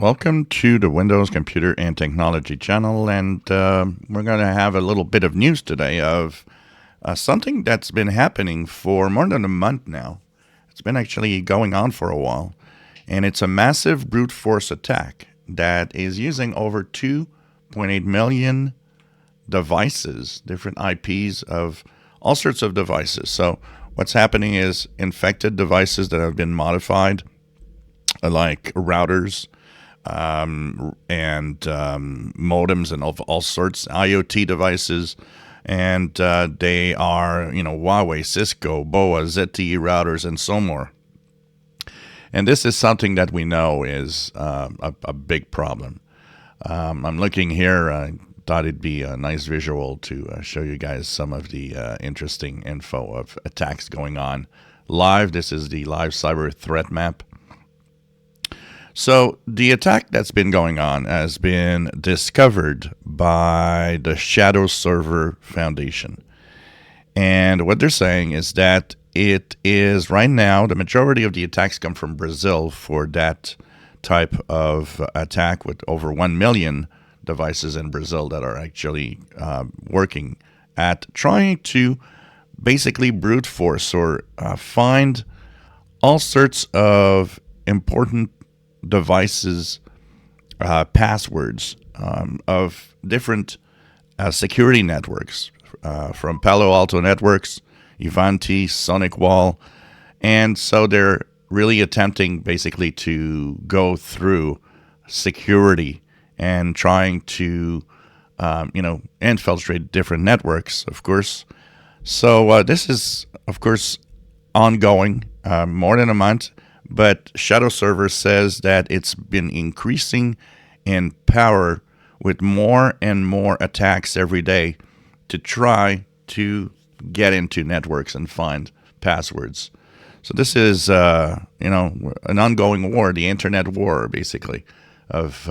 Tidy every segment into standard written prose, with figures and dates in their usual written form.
Welcome to the Windows Computer and Technology channel, and we're going to have a little bit of news today of something that's been happening for more than a month now. It's been actually going on for a while, and it's a massive brute force attack that is using over 2.8 million devices, different IPs of all sorts of devices. So what's happening is infected devices that have been modified, like routers, and modems and of all sorts, IoT devices, and they are, Huawei, Cisco, BOA, ZTE routers, and so more. And this is something that we know is a big problem. I'm looking here. I thought it'd be a nice visual to show you guys some of the interesting info of attacks going on live. This is the live cyber threat map. So the attack that's been going on has been discovered by the Shadow Server Foundation. And what they're saying is that it is right now, the majority of the attacks come from Brazil for that type of attack, with over 1 million devices in Brazil that are actually working at trying to basically brute force or find all sorts of important devices, passwords of different security networks, from Palo Alto Networks, Ivanti, SonicWall. And so they're really attempting basically to go through security and trying to, infiltrate different networks, of course. So this is, of course, ongoing, more than a month. But Shadow Server says that it's been increasing in power with more and more attacks every day to try to get into networks and find passwords. So this is, an ongoing war, the internet war, basically, of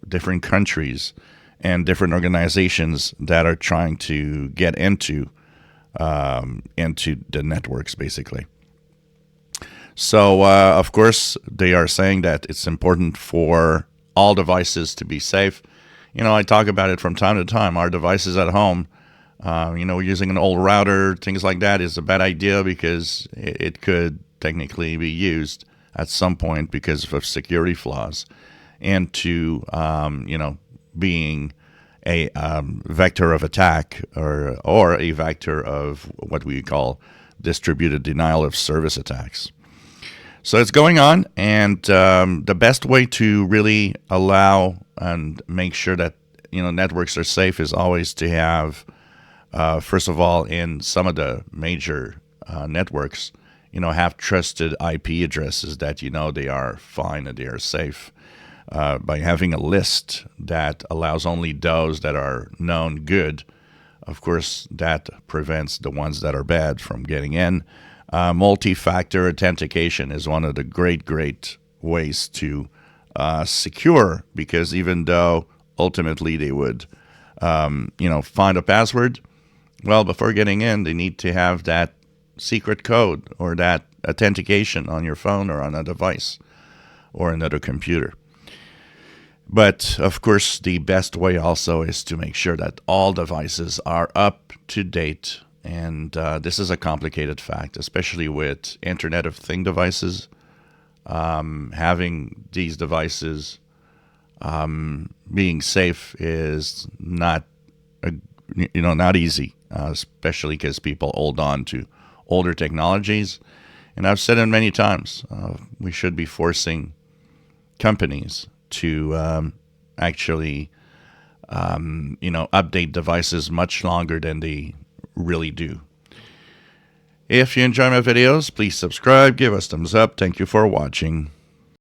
different countries and different organizations that are trying to get into the networks, basically. So, of course, they are saying that it's important for all devices to be safe. I talk about it from time to time. Our devices at home, using an old router, things like that is a bad idea because it could technically be used at some point because of security flaws, and to, being a vector of attack or a vector of what we call distributed denial of service attacks. So it's going on, and the best way to really allow and make sure that networks are safe is always to have, first of all, in some of the major networks, have trusted IP addresses that they are fine and they are safe. By having a list that allows only those that are known good, of course, that prevents the ones that are bad from getting in. Multi-factor authentication is one of the great ways to secure, because even though ultimately they would, find a password, well, before getting in, they need to have that secret code or that authentication on your phone or on a device or another computer. But, of course, the best way also is to make sure that all devices are up to date. And this is a complicated fact, especially with Internet of Things devices. Having these devices being safe is not easy, especially because people hold on to older technologies. And I've said it many times, we should be forcing companies to actually, update devices much longer than they really do. If you enjoy my videos, please subscribe, give us thumbs up. Thank you for watching.